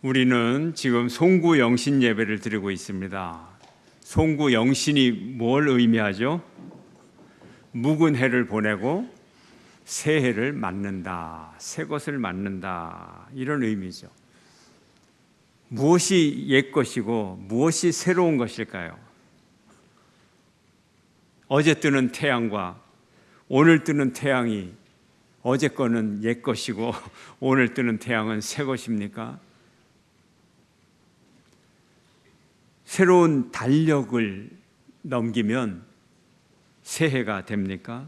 우리는 지금 송구영신 예배를 드리고 있습니다. 송구영신이 뭘 의미하죠? 묵은 해를 보내고 새 해를 맞는다, 새 것을 맞는다, 이런 의미죠. 무엇이 옛 것이고 무엇이 새로운 것일까요? 어제 뜨는 태양과 오늘 뜨는 태양이 어제 거는 옛 것이고 오늘 뜨는 태양은 새 것입니까? 새로운 달력을 넘기면 새해가 됩니까?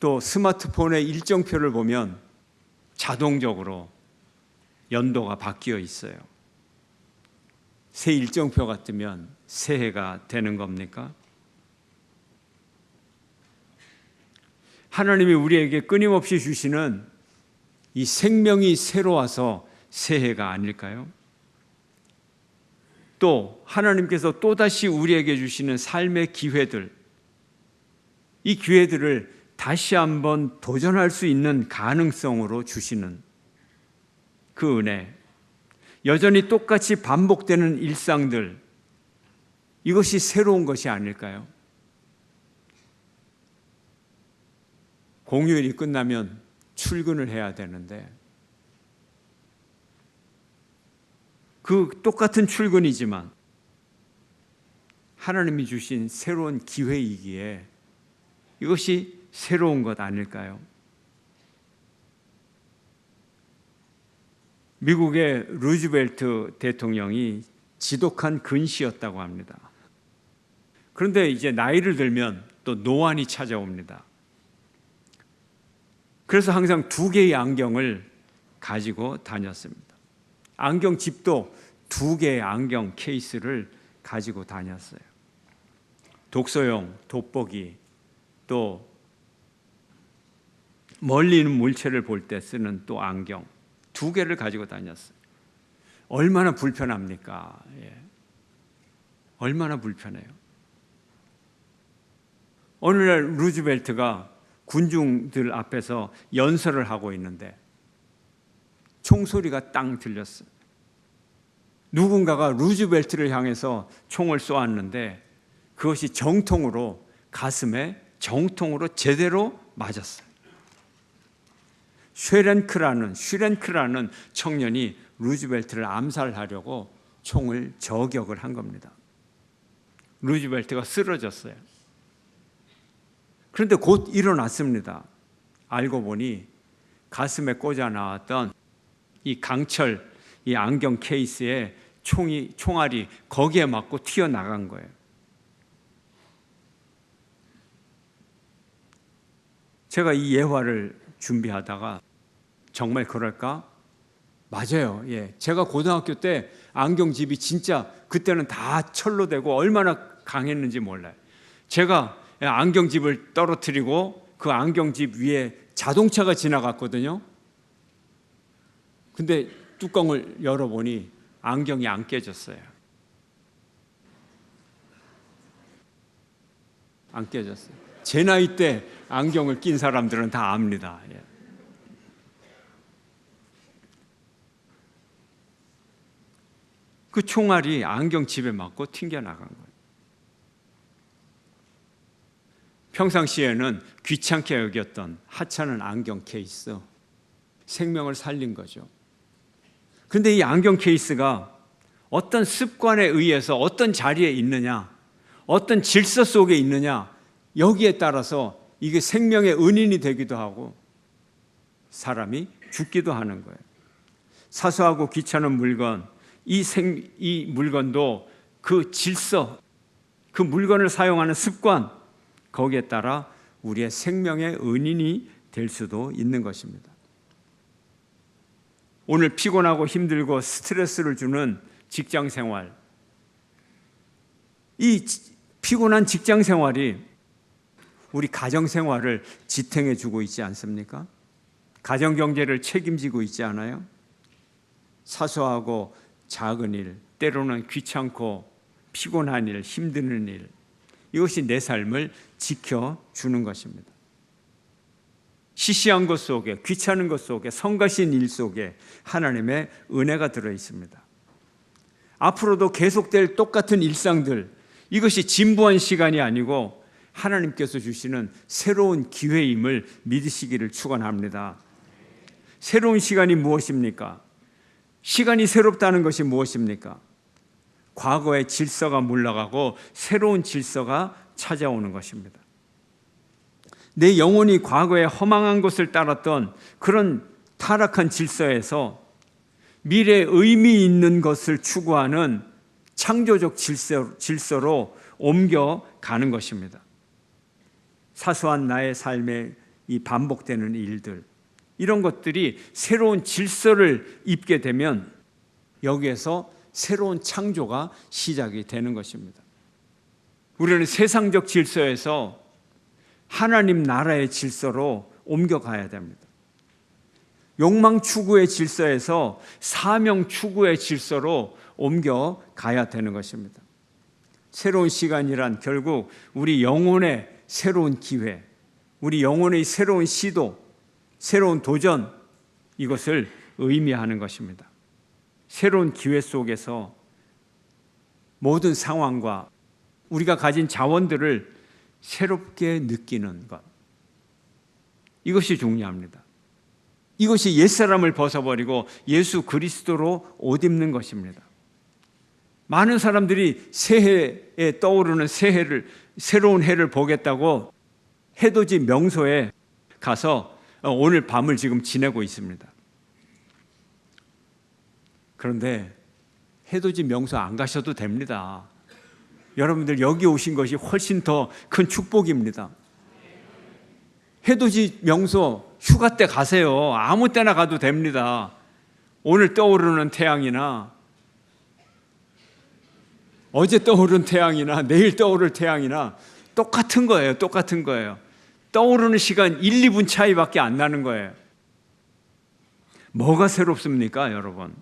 또 스마트폰의 일정표를 보면 자동적으로 연도가 바뀌어 있어요. 새 일정표가 뜨면 새해가 되는 겁니까? 하나님이 우리에게 끊임없이 주시는 이 생명이 새로워서 새해가 아닐까요? 또 하나님께서 또다시 우리에게 주시는 삶의 기회들, 이 기회들을 다시 한번 도전할 수 있는 가능성으로 주시는 그 은혜, 여전히 똑같이 반복되는 일상들, 이것이 새로운 것이 아닐까요? 공휴일이 끝나면 출근을 해야 되는데 그 똑같은 출근이지만 하나님이 주신 새로운 기회이기에 이것이 새로운 것 아닐까요? 미국의 루즈벨트 대통령이 지독한 근시였다고 합니다. 그런데 이제 나이를 들면 또 노안이 찾아옵니다. 그래서 항상 2개의 안경을 가지고 다녔습니다. 안경집도 2개의 안경 케이스를 가지고 다녔어요. 독서용, 돋보기, 또 멀리 있는 물체를 볼 때 쓰는 또 안경 2개를 가지고 다녔어요. 얼마나 불편합니까? 예. 얼마나 불편해요. 어느 날 루즈벨트가 군중들 앞에서 연설을 하고 있는데 총소리가 땅 들렸어요. 누군가가 루즈벨트를 향해서 총을 쏘았는데 그것이 정통으로 가슴에 정통으로 제대로 맞았어요. 슈렌크라는 청년이 루즈벨트를 암살하려고 총을 저격을 한 겁니다. 루즈벨트가 쓰러졌어요. 그런데 곧 일어났습니다. 알고 보니 가슴에 꽂아 나왔던 이 강철, 이 안경 케이스에 총알이 거기에 맞고 튀어나간 거예요. 제가 이 예화를 준비하다가 정말 그럴까? 맞아요. 예. 제가 고등학교 때 안경집이 진짜 그때는 다 철로 되고 얼마나 강했는지 몰라요. 제가 안경집을 떨어뜨리고 그 안경집 위에 자동차가 지나갔거든요. 근데 뚜껑을 열어보니 안경이 안 깨졌어요. 안 깨졌어요. 제 나이 때 안경을 낀 사람들은 다 압니다. 예. 그 총알이 안경집에 맞고 튕겨나간 거예요. 평상시에는 귀찮게 여겼던 하찮은 안경 케이스, 생명을 살린 거죠. 그런데 이 안경 케이스가 어떤 습관에 의해서 어떤 자리에 있느냐, 어떤 질서 속에 있느냐, 여기에 따라서 이게 생명의 은인이 되기도 하고 사람이 죽기도 하는 거예요. 사소하고 귀찮은 물건, 이 물건도 그 질서, 그 물건을 사용하는 습관, 거기에 따라 우리의 생명의 은인이 될 수도 있는 것입니다. 오늘 피곤하고 힘들고 스트레스를 주는 직장 생활, 이 피곤한 직장 생활이 우리 가정 생활을 지탱해 주고 있지 않습니까? 가정 경제를 책임지고 있지 않아요? 사소하고 작은 일, 때로는 귀찮고 피곤한 일, 힘드는 일, 이것이 내 삶을 지켜주는 것입니다. 시시한 것 속에, 귀찮은 것 속에, 성가신 일 속에 하나님의 은혜가 들어 있습니다. 앞으로도 계속될 똑같은 일상들, 이것이 진부한 시간이 아니고 하나님께서 주시는 새로운 기회임을 믿으시기를 축원합니다. 새로운 시간이 무엇입니까? 시간이 새롭다는 것이 무엇입니까? 과거의 질서가 물러가고 새로운 질서가 찾아오는 것입니다. 내 영혼이 과거의 허망한 것을 따랐던 그런 타락한 질서에서 미래에 의미 있는 것을 추구하는 창조적 질서로 옮겨가는 것입니다. 사소한 나의 삶에 이 반복되는 일들, 이런 것들이 새로운 질서를 입게 되면 여기에서 새로운 창조가 시작이 되는 것입니다. 우리는 세상적 질서에서 하나님 나라의 질서로 옮겨가야 됩니다. 욕망 추구의 질서에서 사명 추구의 질서로 옮겨가야 되는 것입니다. 새로운 시간이란 결국 우리 영혼의 새로운 기회, 우리 영혼의 새로운 시도, 새로운 도전, 이것을 의미하는 것입니다. 새로운 기회 속에서 모든 상황과 우리가 가진 자원들을 새롭게 느끼는 것, 이것이 중요합니다. 이것이 옛사람을 벗어버리고 예수 그리스도로 옷 입는 것입니다. 많은 사람들이 새해에 떠오르는 새로운 해를 보겠다고 해돋이 명소에 가서 오늘 밤을 지금 지내고 있습니다. 그런데 해돋이 명소 안 가셔도 됩니다. 여러분들 여기 오신 것이 훨씬 더 큰 축복입니다. 해돋이 명소 휴가 때 가세요. 아무 때나 가도 됩니다. 오늘 떠오르는 태양이나 어제 떠오른 태양이나 내일 떠오를 태양이나 똑같은 거예요. 똑같은 거예요. 떠오르는 시간 1, 2분 차이밖에 안 나는 거예요. 뭐가 새롭습니까, 여러분?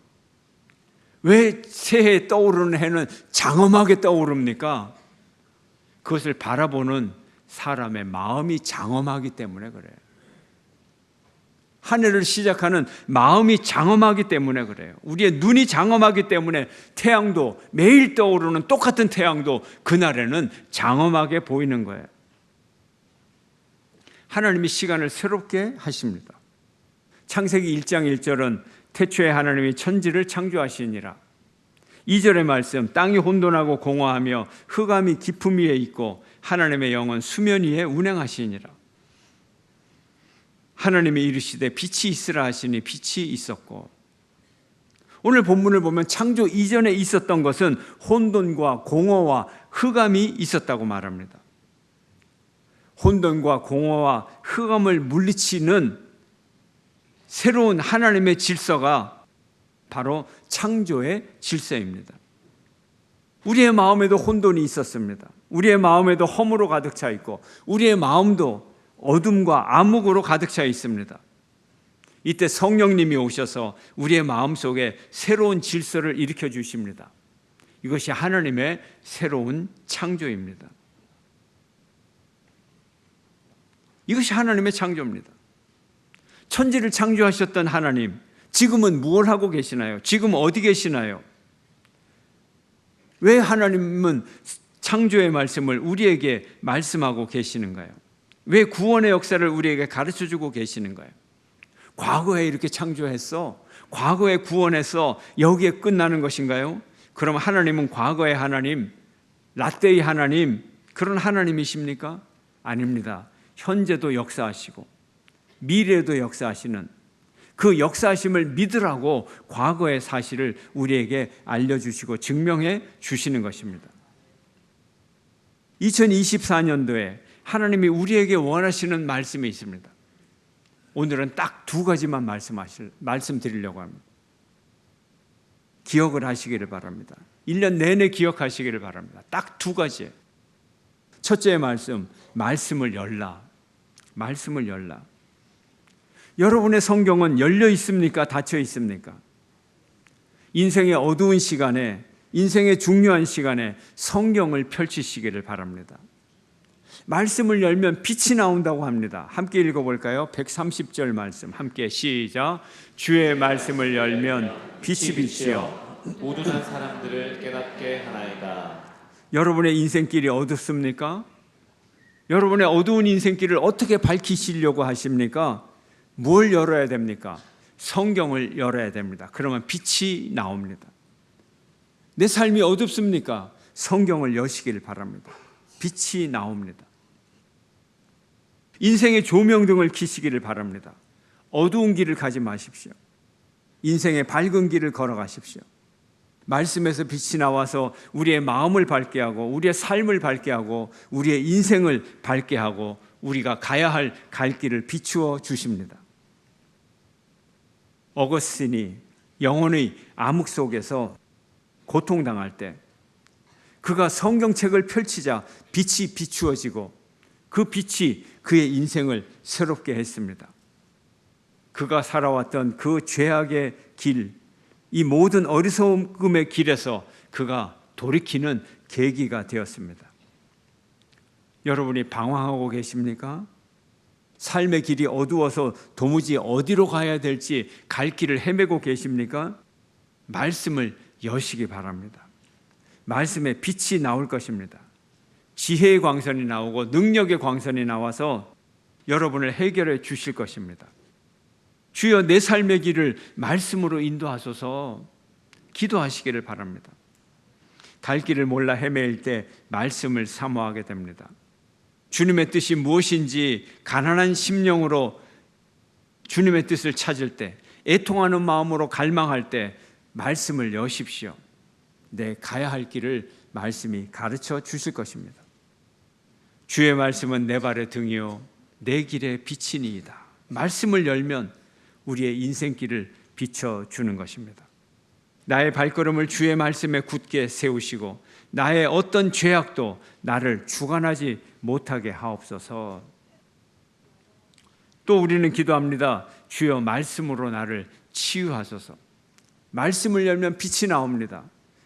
왜 새해에 떠오르는 해는 장엄하게 떠오릅니까? 그것을 바라보는 사람의 마음이 장엄하기 때문에 그래요. 한 해를 시작하는 마음이 장엄하기 때문에 그래요. 우리의 눈이 장엄하기 때문에 태양도, 매일 떠오르는 똑같은 태양도 그날에는 장엄하게 보이는 거예요. 하나님이 시간을 새롭게 하십니다. 창세기 1장 1절은 태초에 하나님이 천지를 창조하시니라. 2절의 말씀, 땅이 혼돈하고 공허하며 흑암이 깊음 위에 있고 하나님의 영은 수면 위에 운행하시니라. 하나님이 이르시되 빛이 있으라 하시니 빛이 있었고, 오늘 본문을 보면 창조 이전에 있었던 것은 혼돈과 공허와 흑암이 있었다고 말합니다. 혼돈과 공허와 흑암을 물리치는 새로운 하나님의 질서가 바로 창조의 질서입니다. 우리의 마음에도 혼돈이 있었습니다. 우리의 마음에도 허무로 가득 차 있고 우리의 마음도 어둠과 암흑으로 가득 차 있습니다. 이때 성령님이 오셔서 우리의 마음속에 새로운 질서를 일으켜 주십니다. 이것이 하나님의 새로운 창조입니다. 이것이 하나님의 창조입니다. 천지를 창조하셨던 하나님, 지금은 무엇을 하고 계시나요? 지금 어디 계시나요? 왜 하나님은 창조의 말씀을 우리에게 말씀하고 계시는가요? 왜 구원의 역사를 우리에게 가르쳐주고 계시는가요? 과거에 이렇게 창조했어, 과거에 구원해서 여기에 끝나는 것인가요? 그럼 하나님은 과거의 하나님, 라떼의 하나님, 그런 하나님이십니까? 아닙니다. 현재도 역사하시고 미래에도 역사하시는 그 역사하심을 믿으라고 과거의 사실을 우리에게 알려주시고 증명해 주시는 것입니다. 2024년도에 하나님이 우리에게 원하시는 말씀이 있습니다. 오늘은 딱 두 가지만 말씀드리려고 합니다. 기억을 하시기를 바랍니다. 1년 내내 기억하시기를 바랍니다. 딱 두 가지예요. 첫째 말씀, 말씀을 열라. 말씀을 열라. 여러분의 성경은 열려 있습니까? 닫혀 있습니까? 인생의 어두운 시간에, 인생의 중요한 시간에 성경을 펼치시기를 바랍니다. 말씀을 열면 빛이 나온다고 합니다. 함께 읽어볼까요? 130절 말씀 함께 시작. 주의 말씀을 열면 빛이 비치어 우둔한 사람들을 깨닫게 하나이다. 여러분의 인생길이 어둡습니까? 여러분의 어두운 인생길을 어떻게 밝히시려고 하십니까? 뭘 열어야 됩니까? 성경을 열어야 됩니다. 그러면 빛이 나옵니다. 내 삶이 어둡습니까? 성경을 여시길 바랍니다. 빛이 나옵니다. 인생의 조명등을 켜시기를 바랍니다. 어두운 길을 가지 마십시오. 인생의 밝은 길을 걸어가십시오. 말씀에서 빛이 나와서 우리의 마음을 밝게 하고 우리의 삶을 밝게 하고 우리의 인생을 밝게 하고 우리가 가야 할 갈 길을 비추어 주십니다. 어거스틴이 영혼의 암흑 속에서 고통당할 때 그가 성경책을 펼치자 빛이 비추어지고 그 빛이 그의 인생을 새롭게 했습니다. 그가 살아왔던 그 죄악의 길, 이 모든 어리석음의 길에서 그가 돌이키는 계기가 되었습니다. 여러분이 방황하고 계십니까? 삶의 길이 어두워서 도무지 어디로 가야 될지 갈 길을 헤매고 계십니까? 말씀을 여시기 바랍니다. 말씀에 빛이 나올 것입니다. 지혜의 광선이 나오고 능력의 광선이 나와서 여러분을 해결해 주실 것입니다. 주여 내 삶의 길을 말씀으로 인도하소서 기도하시기를 바랍니다. 갈 길을 몰라 헤매일 때 말씀을 사모하게 됩니다. 주님의 뜻이 무엇인지 가난한 심령으로 주님의 뜻을 찾을 때, 애통하는 마음으로 갈망할 때 말씀을 여십시오. 내 가야 할 길을 말씀이 가르쳐 주실 것입니다. 주의 말씀은 내 발의 등이요 내 길의 빛이니이다. 말씀을 열면 우리의 인생길을 비춰주는 것입니다. 나의 발걸음을 주의 말씀에 굳게 세우시고 나의 어떤 죄악도 나를 주관하지 못하게 하옵소서. 또 우리는 기도합니다. 주여 말씀으로 나를 치유하소서. 말씀을 열면 빛이 나옵니다.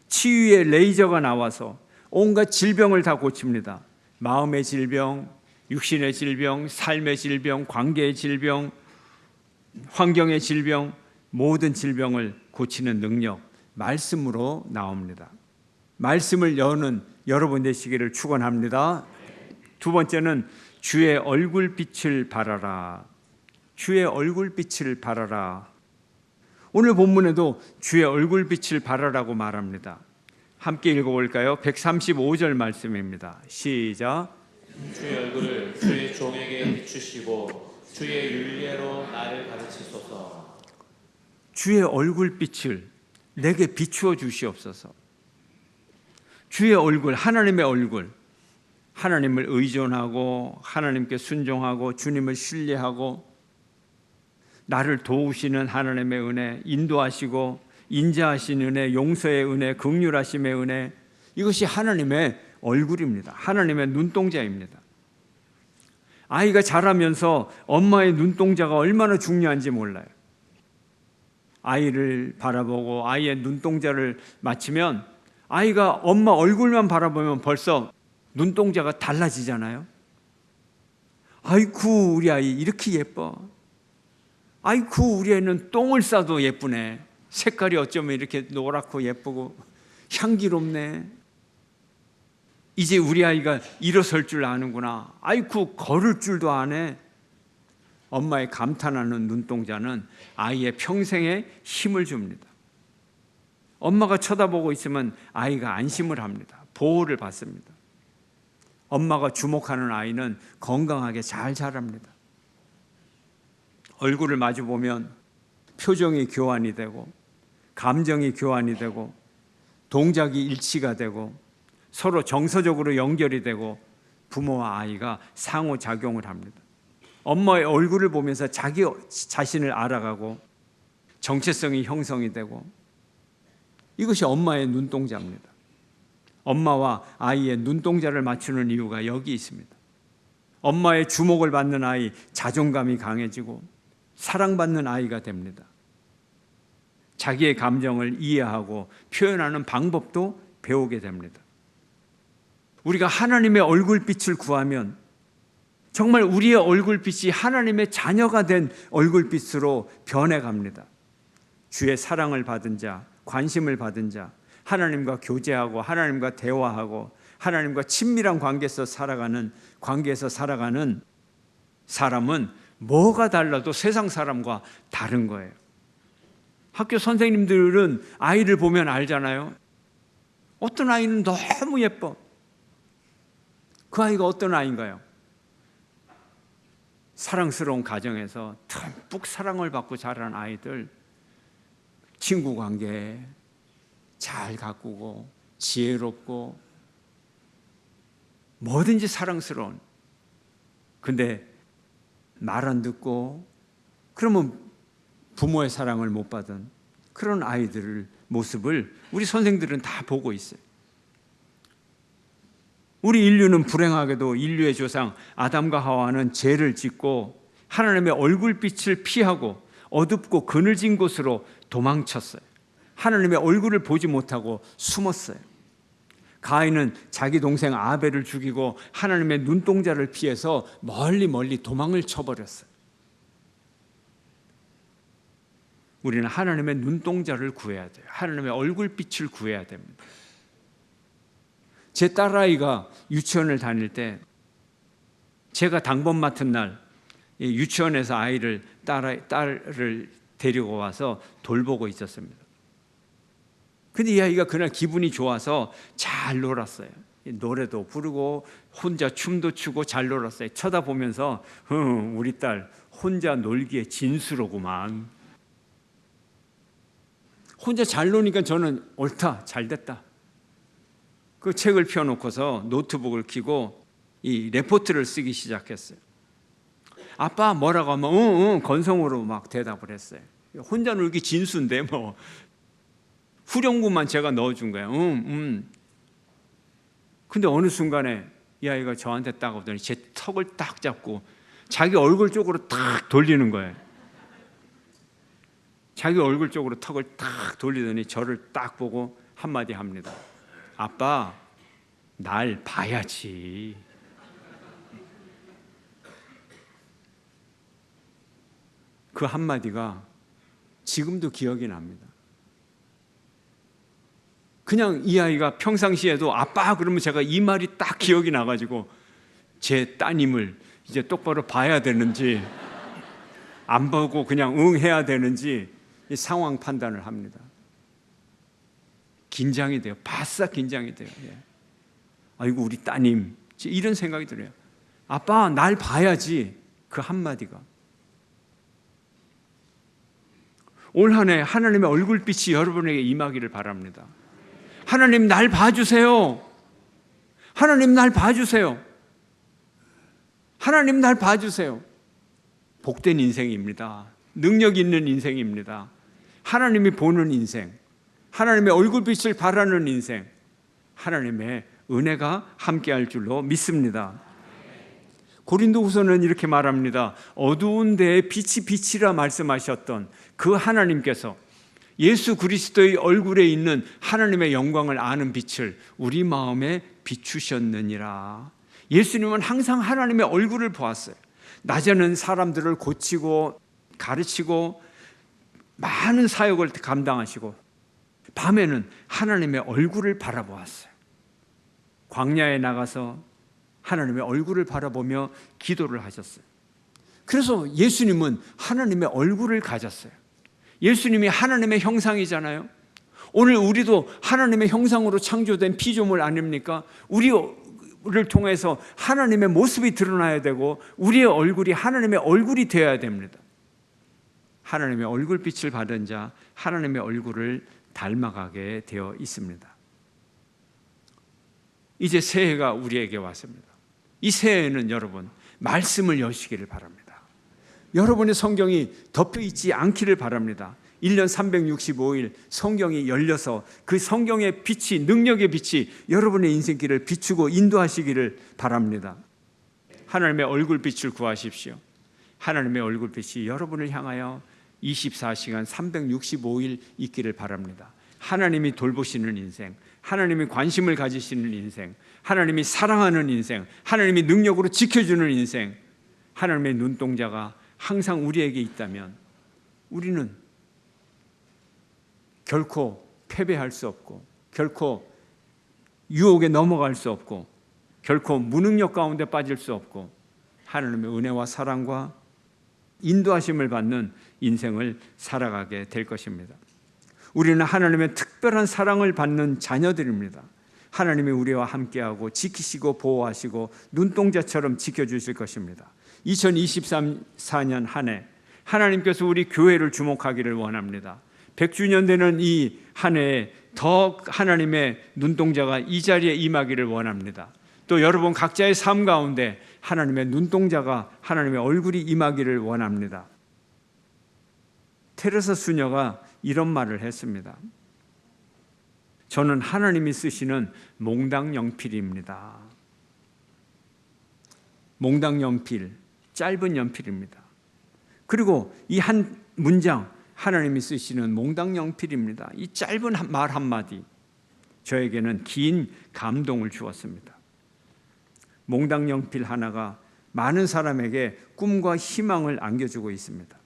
치유의 레이저가 나와서 온갖 질병을 다 고칩니다. 마음의 질병, 육신의 질병, 삶의 질병, 관계의 질병, 환경의 질병, 모든 질병을 고치는 능력, 말씀으로 나옵니다. 말씀을 여는 여러분 되시기를 축원합니다. 두 번째는 주의 얼굴빛을 바라라. 주의 얼굴빛을 바라라. 오늘 본문에도 주의 얼굴빛을 바라라고 말합니다. 함께 읽어볼까요? 135절 말씀입니다. 시작. 주의 얼굴을 주의 종에게 비추시고 주의 윤례로 나를 가르치소서. 주의 얼굴빛을 내게 비추어 주시옵소서. 주의 얼굴, 하나님의 얼굴, 하나님을 의존하고 하나님께 순종하고 주님을 신뢰하고 나를 도우시는 하나님의 은혜, 인도하시고 인자하신 은혜, 용서의 은혜, 긍휼하심의 은혜, 이것이 하나님의 얼굴입니다. 하나님의 눈동자입니다. 아이가 자라면서 엄마의 눈동자가 얼마나 중요한지 몰라요. 아이를 바라보고 아이의 눈동자를 맞추면 아이가 엄마 얼굴만 바라보면 벌써 눈동자가 달라지잖아요. 아이쿠 우리 아이 이렇게 예뻐. 아이쿠 우리 애는 똥을 싸도 예쁘네. 색깔이 어쩌면 이렇게 노랗고 예쁘고 향기롭네. 이제 우리 아이가 일어설 줄 아는구나. 아이쿠 걸을 줄도 아네. 엄마의 감탄하는 눈동자는 아이의 평생에 힘을 줍니다. 엄마가 쳐다보고 있으면 아이가 안심을 합니다. 보호를 받습니다. 엄마가 주목하는 아이는 건강하게 잘 자랍니다. 얼굴을 마주 보면 표정이 교환이 되고 감정이 교환이 되고 동작이 일치가 되고 서로 정서적으로 연결이 되고 부모와 아이가 상호작용을 합니다. 엄마의 얼굴을 보면서 자기 자신을 알아가고 정체성이 형성이 되고 이것이 엄마의 눈동자입니다. 엄마와 아이의 눈동자를 맞추는 이유가 여기 있습니다. 엄마의 주목을 받는 아이, 자존감이 강해지고 사랑받는 아이가 됩니다. 자기의 감정을 이해하고 표현하는 방법도 배우게 됩니다. 우리가 하나님의 얼굴빛을 구하면 정말 우리의 얼굴빛이 하나님의 자녀가 된 얼굴빛으로 변해갑니다. 주의 사랑을 받은 자, 관심을 받은 자, 하나님과 교제하고 하나님과 대화하고 하나님과 친밀한 관계에서 살아가는 사람은 뭐가 달라도 세상 사람과 다른 거예요. 학교 선생님들은 아이를 보면 알잖아요. 어떤 아이는 너무 예뻐. 그 아이가 어떤 아이인가요? 사랑스러운 가정에서 듬뿍 사랑을 받고 자란 아이들, 친구 관계 잘 가꾸고 지혜롭고 뭐든지 사랑스러운, 근데 말 안 듣고 그러면 부모의 사랑을 못 받은 그런 아이들 모습을 우리 선생들은 다 보고 있어요. 우리 인류는 불행하게도 인류의 조상 아담과 하와는 죄를 짓고 하나님의 얼굴빛을 피하고 어둡고 그늘진 곳으로 도망쳤어요. 하나님의 얼굴을 보지 못하고 숨었어요. 가인은 자기 동생 아벨을 죽이고 하나님의 눈동자를 피해서 멀리 도망을 쳐버렸어요. 우리는 하나님의 눈동자를 구해야 돼요. 하나님의 얼굴빛을 구해야 됩니다. 제 딸아이가 유치원을 다닐 때 제가 당번 맡은 날 유치원에서 딸을 데리고 와서 돌보고 있었습니다. 근데 이 아이가 그날 기분이 좋아서 잘 놀았어요. 노래도 부르고 혼자 춤도 추고 잘 놀았어요. 쳐다보면서 우리 딸 혼자 놀기에 진수로구만. 혼자 잘 노니까 저는 옳다, 잘 됐다. 그 책을 펴놓고서 노트북을 켜고 이 레포트를 쓰기 시작했어요. 아빠 뭐라고 하면 응 건성으로 막 대답을 했어요. 혼자 놀기 진수인데 뭐 후렴구만 제가 넣어준 거예요. 근데 어느 순간에 이 아이가 저한테 딱 오더니 제 턱을 딱 잡고 자기 얼굴 쪽으로 딱 돌리는 거예요. 자기 얼굴 쪽으로 턱을 딱 돌리더니 저를 딱 보고 한마디 합니다. 아빠, 날 봐야지. 그 한마디가 지금도 기억이 납니다. 그냥 이 아이가 평상시에도 아빠 그러면 제가 이 말이 딱 기억이 나가지고 제 따님을 이제 똑바로 봐야 되는지 안 보고 그냥 응 해야 되는지 이 상황 판단을 합니다. 긴장이 돼요. 바싹 긴장이 돼요. 예. 아이고 우리 따님 이런 생각이 들어요. 아빠 날 봐야지. 그 한마디가 올 한 해 하나님의 얼굴빛이 여러분에게 임하기를 바랍니다. 하나님 날 봐주세요. 하나님 날 봐주세요. 하나님 날 봐주세요. 복된 인생입니다. 능력 있는 인생입니다. 하나님이 보는 인생, 하나님의 얼굴빛을 바라는 인생, 하나님의 은혜가 함께할 줄로 믿습니다. 고린도후서는 이렇게 말합니다. 어두운 데에 빛이라 말씀하셨던 그 하나님께서 예수 그리스도의 얼굴에 있는 하나님의 영광을 아는 빛을 우리 마음에 비추셨느니라. 예수님은 항상 하나님의 얼굴을 보았어요. 낮에는 사람들을 고치고 가르치고 많은 사역을 감당하시고 밤에는 하나님의 얼굴을 바라보았어요. 광야에 나가서 하나님의 얼굴을 바라보며 기도를 하셨어요. 그래서 예수님은 하나님의 얼굴을 가졌어요. 예수님이 하나님의 형상이잖아요. 오늘 우리도 하나님의 형상으로 창조된 피조물 아닙니까? 우리를 통해서 하나님의 모습이 드러나야 되고 우리의 얼굴이 하나님의 얼굴이 되어야 됩니다. 하나님의 얼굴빛을 받은 자, 하나님의 얼굴을 닮아가게 되어 있습니다. 이제 새해가 우리에게 왔습니다. 이 새해에는 여러분 말씀을 여시기를 바랍니다. 여러분의 성경이 덮여 있지 않기를 바랍니다. 1년 365일 성경이 열려서 그 성경의 빛이, 능력의 빛이 여러분의 인생길을 비추고 인도하시기를 바랍니다. 하나님의 얼굴빛을 구하십시오. 하나님의 얼굴빛이 여러분을 향하여 24시간 365일 있기를 바랍니다. 하나님이 돌보시는 인생, 하나님이 관심을 가지시는 인생, 하나님이 사랑하는 인생, 하나님이 능력으로 지켜주는 인생, 하나님의 눈동자가 항상 우리에게 있다면 우리는 결코 패배할 수 없고, 결코 유혹에 넘어갈 수 없고, 결코 무능력 가운데 빠질 수 없고, 하나님의 은혜와 사랑과 인도하심을 받는 인생을 살아가게 될 것입니다. 우리는 하나님의 특별한 사랑을 받는 자녀들입니다. 하나님이 우리와 함께하고 지키시고 보호하시고 눈동자처럼 지켜주실 것입니다. 2024년 한 해 하나님께서 우리 교회를 주목하기를 원합니다. 100주년 되는 이 한 해에 더 하나님의 눈동자가 이 자리에 임하기를 원합니다. 또 여러분 각자의 삶 가운데 하나님의 눈동자가, 하나님의 얼굴이 임하기를 원합니다. 테레사 수녀가 이런 말을 했습니다. 저는 하나님이 쓰시는 몽당 연필입니다. 몽당 연필, 짧은 연필입니다. 그리고 이 한 문장, 하나님이 쓰시는 몽당 연필입니다. 이 짧은 말 한마디 저에게는 긴 감동을 주었습니다. 몽당 연필 하나가 많은 사람에게 꿈과 희망을 안겨주고 있습니다.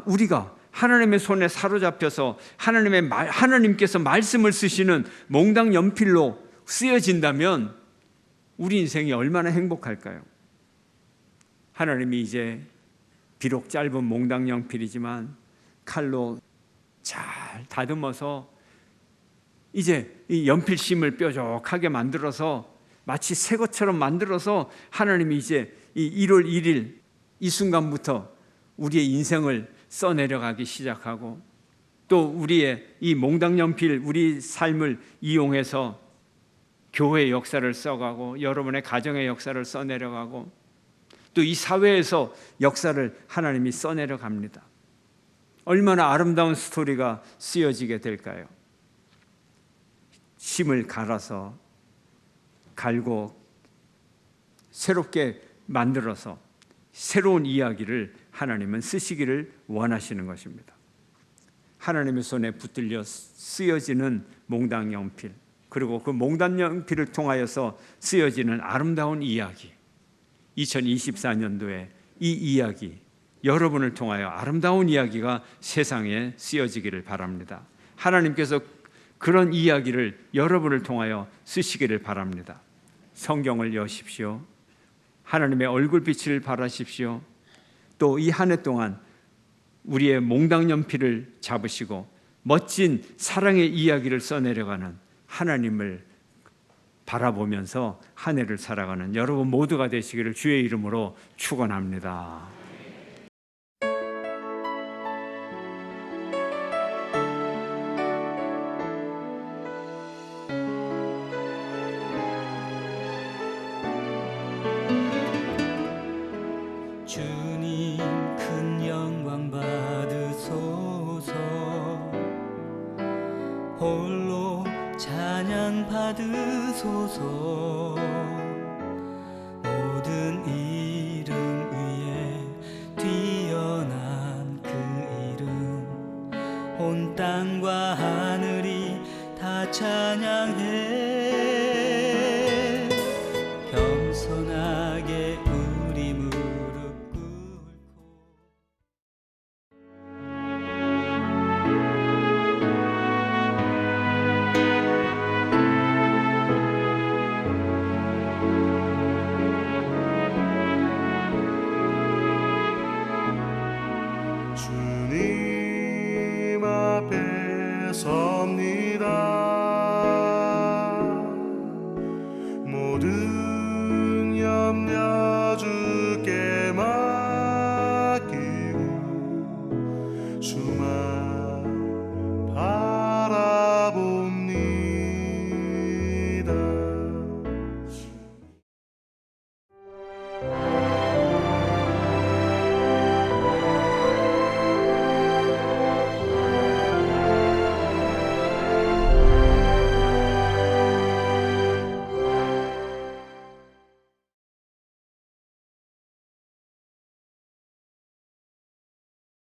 우리가 하나님의 손에 사로잡혀서 하나님께서 말씀을 쓰시는 몽당 연필로 쓰여진다면 우리 인생이 얼마나 행복할까요? 하나님이 이제 비록 짧은 몽당 연필이지만 칼로 잘 다듬어서 이제 이 연필심을 뾰족하게 만들어서 마치 새 것처럼 만들어서 하나님이 이제 이 1월 1일 이 순간부터 우리의 인생을 써내려가기 시작하고, 또 우리의 이 몽당 연필, 우리 삶을 이용해서 교회의 역사를 써가고 여러분의 가정의 역사를 써내려가고 또 이 사회에서 역사를 하나님이 써내려갑니다. 얼마나 아름다운 스토리가 쓰여지게 될까요? 심을 갈고 새롭게 만들어서 새로운 이야기를 하나님은 쓰시기를 원하시는 것입니다. 하나님의 손에 붙들려 쓰여지는 몽당 연필, 그리고 그 몽당 연필을 통하여서 쓰여지는 아름다운 이야기, 2024년도에 이 이야기, 여러분을 통하여 아름다운 이야기가 세상에 쓰여지기를 바랍니다. 하나님께서 그런 이야기를 여러분을 통하여 쓰시기를 바랍니다. 성경을 여십시오. 하나님의 얼굴빛을 바라십시오. 또 이 한 해 동안 우리의 몽당 연필을 잡으시고 멋진 사랑의 이야기를 써내려가는 하나님을 바라보면서 한 해를 살아가는 여러분 모두가 되시기를 주의 이름으로 축원합니다. 주님 큰 영광 받으소서. 홀로 찬양 받으소서. 모든 이름 위에 뛰어난 그 이름, 온 땅과 하늘이 다 찬양해